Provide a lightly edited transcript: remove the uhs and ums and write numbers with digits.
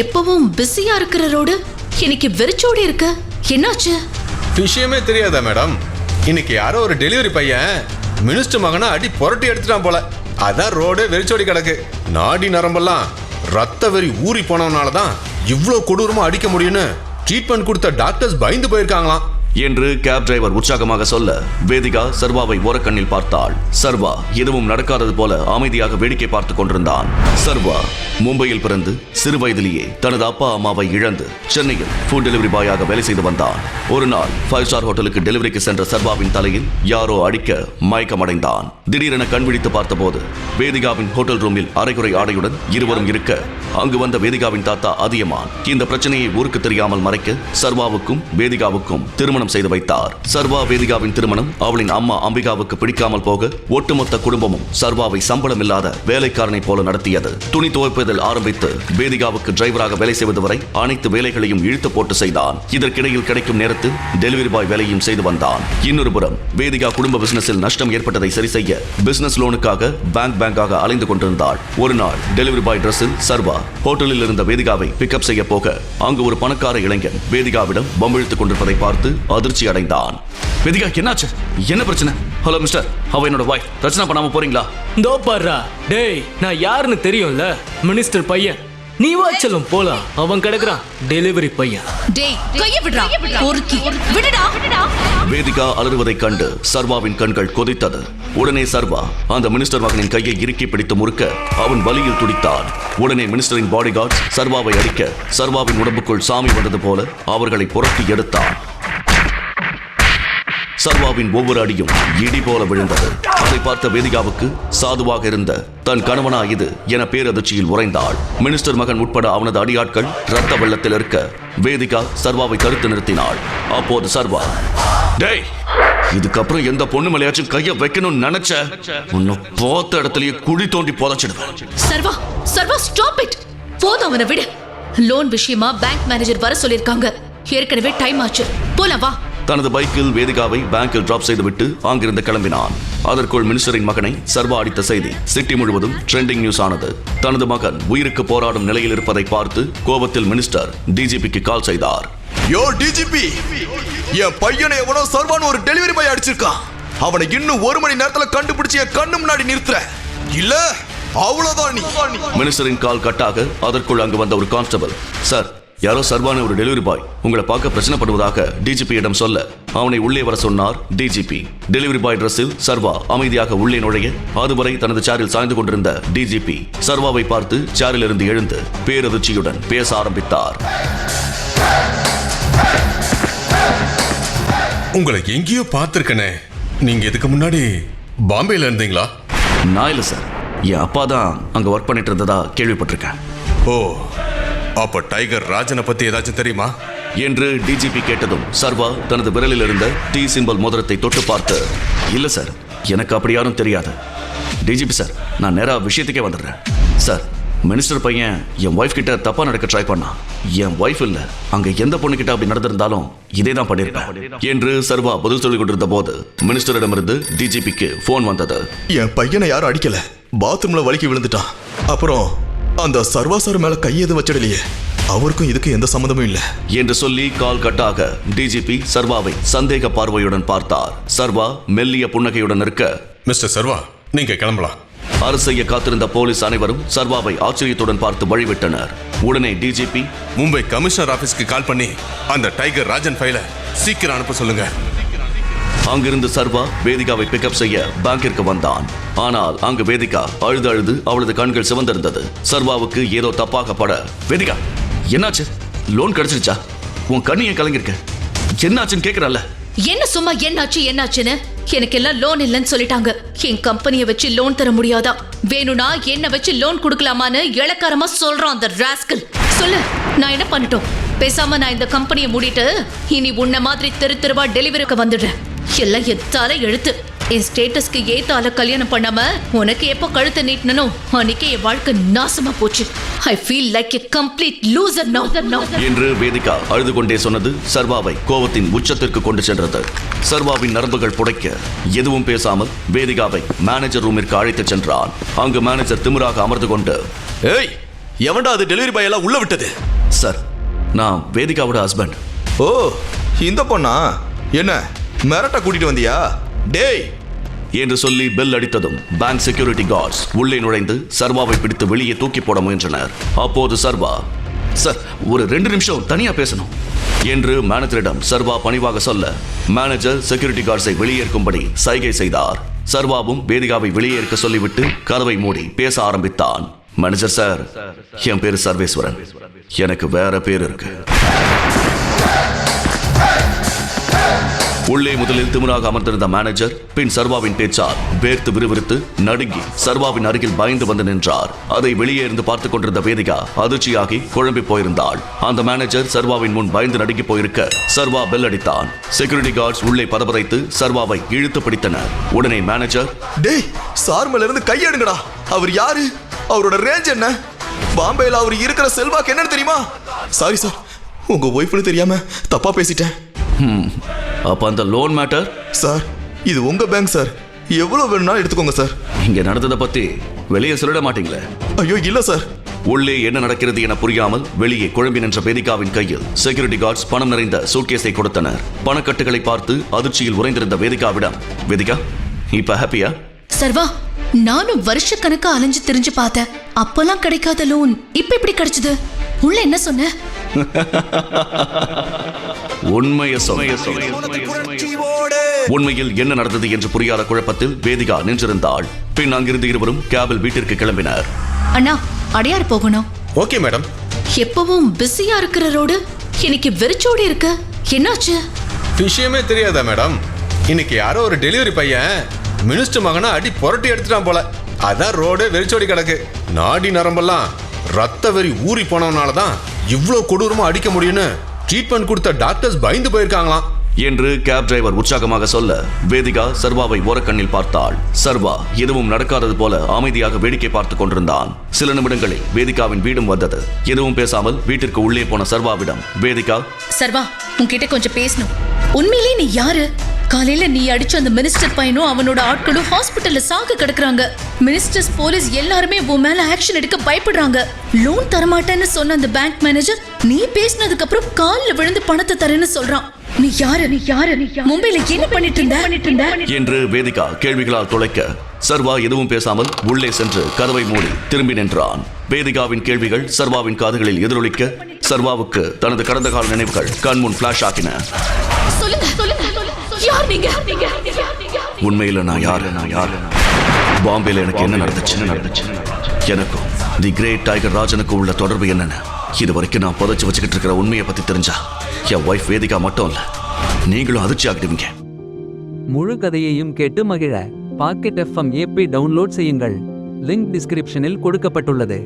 எப்பவும் பிஸியா இருக்கிற ரோடு இன்னைக்கு வெறிச்சோடி இருக்கு. என்னாச்சு? விஷயமே தெரியாதா மேடம்? இன்னைக்கு யாரோ ஒரு டெலிவரி பையன் மினிஸ்டர் மகனை அடி புரட்டி எடுத்துட்டான் போல. அதான் ரோடு வெறிச்சோடி கிடக்கு. நாடி நரம்பெல்லாம் ரத்த வெறி ஊறி போனவனால தான் இவ்வளோ கொடூரமா அடிக்க முடியும்னு ட்ரீட்மெண்ட் கொடுத்த டாக்டர்ஸ் பயந்து போயிருக்காங்களாம் என்று கேப் டிரைவர் உற்சாகமாக சொல்ல வேதிகா சர்வாவை ஓரக்கண்ணில் பார்த்தாள். சர்வா எதுவும் நடக்காதது போல அமைதியாக வேடிக்கை பார்த்து கொண்டிருந்தான். சர்வா மும்பையில் பிறந்து சிறு வயதிலேயே தனது அப்பா அம்மாவை இழந்து சென்னையில் ஃபுட் டெலிவரி பாயாக வேலை செய்து வந்தான். ஒரு நாள் 5 ஸ்டார் ஹோட்டலுக்கு டெலிவரிக்கு சென்ற சர்வாவின் தலையில் யாரோ அடிக்க மயக்கமடைந்தான். திடீரென கண்விழித்து பார்த்தபோது வேதிகாவின் ஹோட்டல் ரூமில் அரைகுறை ஆடையுடன் இருவரும் இருக்க அங்கு வந்த வேதிகாவின் தாத்தா அதியமான் இந்த பிரச்சனையை ஊருக்கு தெரியாமல் மறைக்க சர்வாவுக்கும் வேதிகாவுக்கும் திருமணம் செய்து வைத்தார். சர்வா வேதிகாவின் திருமணம் அவளின் அம்மா அம்பிகாவுக்கு பிடிக்காமல் போக ஒட்டுமொத்த குடும்பமும் சர்வாவை சம்பளம் இல்லாத வேலைக்காரனை போல நடத்தியது. துணி துவைப்பதில் ஆரம்பித்து வேதிகாவுக்கு டிரைவராக வேலை செய்வது வரை அனைத்து வேலைகளையும் இழுத்து போட்டு செய்தான். இதற்கிடையில் கிடைக்கும் நேரத்தில் டெலிவரி பாய் வேலையும் செய்து வந்தான். இன்னொரு புறம் வேதிகா குடும்ப பிசினஸில் நஷ்டம் ஏற்பட்டதை சரி செய்ய பிசினஸ் லோனுக்காக பேங்காக அலைந்து கொண்டிருந்தாள். ஒரு நாள் டெலிவரி பாய் டிரெஸ்ஸில் சர்வா ஹோட்டலில் இருந்த வேதிகாவை பிக்கப் செய்ய போக அங்கு ஒரு பணக்கார இளைஞன் வேதிகாவிடம் பம்பிழுத்துக் கொண்டிருப்பதை பார்த்து அதிர்ச்சி அடைந்தான். வேதிகா, என்னாச்சு? என்ன பிரச்சனை? ஹலோ மிஸ்டர், அவ என்னோட வைஃப். பிரச்சனை பண்ணாம போறீங்களா? தோ பாருடா, டேய் நான் யாருன்னு தெரியும்ல, மினிஸ்டர் பையன். நீ வாச்சலும் போலாம், அவன் கிடக்குறான் டெலிவரி பையன். டேய் கைய விடுடா, பொறுக்கி விடுடா. வேதிகா அலறுவதைக் கண்டு சர்வாவின் கண்கள் கொதித்தது. உடனே சர்வா அந்த மினிஸ்டர் மகனின் கையை இறுக்கி பிடித்து முறுக்க அவன் வலியில் துடித்தான். உடனே மினிஸ்டரின் பாடிகார்ட்ஸ் சர்வாவை அடிக்க சர்வாவின் உடம்புக்குள் சாமி வந்தது போல அவர்களை புரட்டி எடுத்தான். சர்வாவின் ஒவ்வொரு அடியும் இடி போல விழுந்தது. அதை பார்த்த வேதிகாவுக்கு சாதுவாக இருந்த தன் கணவனா இது என பேரதிர்ச்சியில் உறைந்தாள். மினிஸ்டர் மகன் உட்பட அவனது அடியாட்கள் ரத்த வெள்ளத்தில் இருக்க வேதிகா சர்வாவை தடுத்து நிறுத்தினாள். அப்போது சர்வா, டேய், இதுக்கப்புறம் எந்த பொண்ணு மேலேயாச்சும் கைய வைக்கணும்னு நினைச்ச உன்னை போத்த இடத்துலயே குழி தோண்டி புதைச்சிடுவேன். சர்வா, சர்வா ஸ்டாப் இட். போதும், அவனை விடு. லோன் விஷயமா பேங்க் மேனேஜர் வர சொல்லிருக்காங்க. ஏற்கனவே டைம் ஆச்சு, போலாம் வா. தனது பைக்கில் வேதிகாவை பேங்கில் டிராப் செய்துவிட்டு அங்கிருந்து கிளம்பினான். அதற்குள் மினிஸ்டரின் மகனை சர்வா அடித்த செய்தி சிட்டி முழுவதும் ட்ரெண்டிங் நியூஸ் ஆனது. தனது மகன் உயிருக்கு போராடும் நிலையில் இருப்பதை பார்த்து கோபத்தில் மினிஸ்டர் டிஜிபிக்கு கால் செய்தார். யோ டிஜிபி, என் பையனை எவனோ சர்வான்னு ஒரு டெலிவரி பாய் அடிச்சிருக்கான். அவனை இன்னும் 1 மணி நேரத்துல கண்டுபிடிச்சு என் கண்ணு முன்னாடி நிறுத்துற இல்ல அவ்வளவுதான் நீ. மினிஸ்டரின் கால் கட்டாக அதற்குள் அங்கு வந்த ஒரு கான்ஸ்டபிள், சார், யாரோ சர்வான ஒரு டெலிவரி பாய் உங்களை பார்க்க பிரச்சனை பண்ணுவதாக டிஜிபியிடம் சொல்ல அவனை உள்ளே வர சொன்னார் டிஜிபி. டெலிவரி பாய் டிரெஸ்ஸில் சர்வா அமைதியாக உள்ளே நுழைய அதுவரை தனது சேரில் சாய்ந்து கொண்டிருந்த டிஜிபி சர்வாவை பார்த்து சேரில் இருந்து எழுந்து பேரதிர்ச்சியுடன் பேச ஆரம்பித்தார். உங்களை எங்கேயோ பார்த்திருக்கனே. நீங்க இதுக்கு முன்னாடி பாம்பேல இருந்தீங்களா? நான் இல்ல சார், என் அப்பா தான் அங்க ஒர்க் பண்ணிட்டு இருந்ததா கேள்விப்பட்டிருக்கேன். ஓ, அப்ப டைகர் ராஜனை பத்தி ஏதாச்சும் தெரியுமா என்று டிஜிபி கேட்டதும் சர்வா தனது விரலில் இருந்த டி சிம்பல் மோதிரத்தை தொட்டு பார்த்து, இல்ல சார், எனக்கு அப்படி யாரும் தெரியாது. டிஜிபி சார், நான் நேரா விஷயத்துக்கே வந்துடுறேன். சார், மினிஸ்டர் பையன் என் ஒய்ஃப் கிட்ட தப்பா நடக்க ட்ரை பண்ணா. என் ஒய்ஃப் இல்ல, அங்க எந்த பொண்ணு கிட்ட அப்படி நடந்திருந்தாலும் இதே தான் பண்ணிருப்பேன் என்று சர்வா பதில் சொல்லிக் கொண்டிருந்த போது மினிஸ்டரிடமிருந்து டிஜிபிக்கு போன் வந்தது. என் பையனை யாரும் அடிக்கல, பாத்ரூம்ல வலிக்கி விழுந்துட்டான். அப்புறம் அந்த சர்வா சார் மேல கையெது வச்சிடலையே, அவருக்கும் இதுக்கு எந்த சம்மந்தமும் இல்ல என்று சொல்லி கால் கட்டாக டிஜிபி சர்வாவை சந்தேக பார்வையுடன் பார்த்தார். சர்வா மெல்லிய புன்னகையுடன் இருக்க, மிஸ்டர் சர்வா, நீங்க கிளம்பலாம். அரசைய காத்திருந்த போலீஸ் அனைவரும் சர்வாவை ஆச்சரியத்துடன் பார்த்து வழிவிட்டனர். உடனே டிஜிபி மும்பை கமிஷனர் ஆபீஸ்க்கு கால் பண்ணி அந்த டைகர் ராஜன் ஃபைலை சீக்கிரம் அனுப்ப சொல்லுங்க. அங்கிருந்து சர்வா வேதிகாவை பிக்கப் செய்ய பேங்கிற்கு வந்தான். ஆனால் அங்கு வேதிகா அழுது அழுது அவளது கண்கள் சிவந்திருந்தது. சர்வாவுக்கு ஏதோ தப்பாக பட, வேதிகா என்னாச்சு? லோன் கிடைச்சிருச்சா? உன் கண்ணியை கலங்கிருக்க, என்னாச்சுன்னு கேக்குறல்ல? என்ன சும்மா என்னாச்சுன்னு? எனக்கு எல்லாம் லோன் இல்லைன்னு சொல்லிட்டாங்க. என் கம்பெனியை வச்சு லோன் தர முடியாதா? வேணும்னா என்ன வச்சு லோன் கொடுக்கலாமான்னு இளக்காரமா சொல்றான் அந்த ராஸ்கல். சொல்லு, நான் என்ன பண்ணட்டும்? பேசாம நான் இந்த கம்பெனியை மூடிட்டு இனி உன்ன மாதிரி தெருவா டெலிவரிக்கு வந்துடுறேன். எல்லாம் என் தலை எழுத்து. என் ஸ்டேட்டஸ்க்கு ஏத்தால கல்யாணம் பண்ணாம உனக்கு எப்போ கழுத்தை நீட்டனோ அன்னைக்கு என் வாழ்க்கை நாசமா போச்சு. I feel like a complete loser now என்று வேதிகா அழுது கொண்டே சொன்னது சர்வாவை கோபத்தின் உச்சத்திற்கு கொண்டு சென்றது. சர்வாவின் நரம்புகள் புடைக்க எதுவும் பேசாமல் வேதிகாவை மேனேஜர் ரூமிற்கு அழைத்து சென்றான். அங்கு மேனேஜர் திமிராக அமர்ந்து கொண்டு, ஏய், எவன்டா அது டெலிவரி பாய் எல்லாம் உள்ள விட்டது? சார், நான் வேதிகாவோட ஹஸ்பண்ட். ஓ, இந்த பொண்ணா? என்ன மிரட்ட கூட்டிட்டு வந்தியா? டேய் என்று சொல்லி பெல் அடித்ததும் பேங்க் செக்யூரிட்டி கார்ட்ஸ் உள்ளே நுழைந்து சர்வாவை பிடித்து வெளியே தூக்கி போட முயன்றனர். அப்போது சர்வா, சார் ஒரு 2 நிமிஷம் தனியா பேசணும் என்று மேனேஜரிடம் சர்வா பணிவாக சொல்ல, மேனேஜர் செக்யூரிட்டி கார்ட்ஸை வெளியேற்கும்படி சைகை செய்தார். சர்வாவும் வேதிகாவை வெளியேற்க சொல்லிவிட்டு கதவை மூடி பேச ஆரம்பித்தான். மேனேஜர் சார், என் பேரு சர்வேஸ்வரன். எனக்கு வேற பேர் இருக்கு. உள்ளே முதலில் திமிராக அமர்ந்திருந்த மேனேஜர் பின் சர்வாவின் பேச்சால் வேர்த்து விறுவிறுத்து நடுங்கி சர்வாவின் அருகில் பயந்து வந்து நின்றார். அதை வெளியே இருந்து பார்த்துக் கொண்டிருந்த வேதிகா அதிர்ச்சியாகி குழம்பி போயிருந்தாள். அந்த மேனேஜர் சர்வாவின் முன் பயந்து நடுங்கி போயிருக்க சர்வா பெல் அடித்தான். செக்யூரிட்டி கார்ட்ஸ் உள்ளே பதபதைத்து சர்வாவை இழுத்து பிடித்தனர். உடனே மேனேஜர், டேய் சார் மேல இருந்து கையெடுங்கடா. அவர் யாரு? அவரோட ரேஞ்ச் என்ன? பாம்பேல அவர் இருக்கிற செல்வாக்கு என்னன்னு தெரியுமா? சாரி சார், உங்க ஒய்ஃப்னு தெரியாம தப்பா பேசிட்டேன். அப்ப அந்த லோன் மேட்டர்? சார், இது உங்க பேங்க் சார். எவ்வளவு வேணும்னாலும் எடுத்துக்கோங்க சார். இங்க நடந்ததை பத்தி வெளியே சொல்லிட மாட்டீங்களே? ஐயோ இல்ல சார். உள்ளே என்ன நடக்கிறது என புரியாமல் வெளியே குழம்பி நின்ற வேதிகாவின் கையில் செக்யூரிட்டி கார்ட்ஸ் பணம் நிறைந்த சூட்கேஸை கொடுத்தனர். பணக்கட்டுகளை பார்த்து அதிர்ச்சியில் உறைந்திருந்த வேதிகாவிடம், வேதிகா இப்ப ஹாப்பியா? சர்வா, நானும் வருஷக்கணக்கா அலைஞ்சு திரிஞ்சு பார்த்தேன். அப்பெல்லாம் கிடைக்காத லோன் இப்ப எப்படி கிடைச்சது? உள்ள என்ன சொன்ன? உண்மையில் என்ன நடந்தது என்று புரியாத குழப்பத்தில் வேதிகா நின்றிருந்தாள். பின் அங்கிருந்து இருவரும் கேபில் வீட்டிற்கு கிளம்பினர். அண்ணா, அடையார் போகணும். Okay madam. எப்பவும் பிஸியா இருக்கிற ரோடு இன்னைக்கு வெறிச்சோடி இருக்கு. என்னாச்சு? விஷயமே தெரியாதா மேடம்? இன்னைக்கு யாரோ ஒரு டெலிவரி பையன் மினிஸ்டர் மகனை அடி புரட்டி எடுத்துட்டான் போல. அதான் ரோடு வெறிச்சோடி கிடக்கு. நாடி நரம்பெல்லாம் ரத்த வெறி ஊறி போனவனால தான் இவ்வளோ கொடூரமா அடிக்க முடியும்னு ட்ரீட்மெண்ட் கொடுத்த டாக்டர்ஸ் பயந்து போயிருக்காங்களாம் என்று கேப் டிரைவர் உற்சாகமாக சொல்ல, வேதிகா சர்வாவை ஓரக்கண்ணில் பார்த்தாள். சர்வா எதுவும் நடக்காதது போல அமைதியாக வேடிக்கை பார்த்துக் கொண்டிருந்தான். சில நிமிடங்களில் வேதிகாவின் வீடும் வந்தது. எதுவும் பேசாமல் வீட்டிற்கு உள்ளே போன சர்வாவிடம் வேதிகா, சர்வா, உன்கிட்ட கொஞ்சம் பேசணும். உண்மையிலே நீ யாரு? காலையில நீ அடிச்ச அந்த மினிஸ்டர் பையனும் அவனோட ஆட்களும் ஹாஸ்பிட்டல்ல சாக கிடக்குறாங்க. மினிஸ்டர்ஸ், போலீஸ் எல்லாருமே உன் மேல ஆக்ஷன் எடுக்க பயப்படுறாங்க. லோன் தரமாட்டேன்னு சொன்ன அந்த பேங்க் மேனேஜர் நீ பேசினதுக்கு அப்புறம் காலில் விழுந்து பணத்தை தரேன்னு சொல்றான். நீ யாரு? மும்பைல என்ன பண்ணிட்டு இருந்த என்று வேதிகா கேள்விகளால் துளைக்க, சர்வா எதுவும் பேசாமல் உள்ளே சென்று கதவை மூடி திரும்பி நின்றான். வேதிகாவின் கேள்விகள் சர்வாவின் காதுகளில் எதிரொலிக்க, சர்வாவுக்கு தனது கடந்த கால நினைவுகள் கண்முன் பிளாஷ் ஆக்கின. உண்மையில நான் யாரு? பாம்பேல எனக்கு என்ன நடந்துச்சு? எனக்கும் தி கிரேட் டைகர் ராஜனுக்கு உள்ள தொடர்பு என்னன்னு இது வரைக்கும் நான் புதைச்சு வச்சுக்கிட்டு இருக்கிற உண்மையை பத்தி தெரிஞ்சா என் ஒய்ஃப் வேதிகா மட்டும் இல்ல, நீங்களும் அதிர்ச்சி ஆகிடுவீங்க. முழு கதையையும் கேட்டு மகிழ பாக்கெட் FM ஆப்பை டவுன்லோட் செய்யுங்கள். லிங்க் டிஸ்கிரிப்ஷனில் கொடுக்கப்பட்டுள்ளது.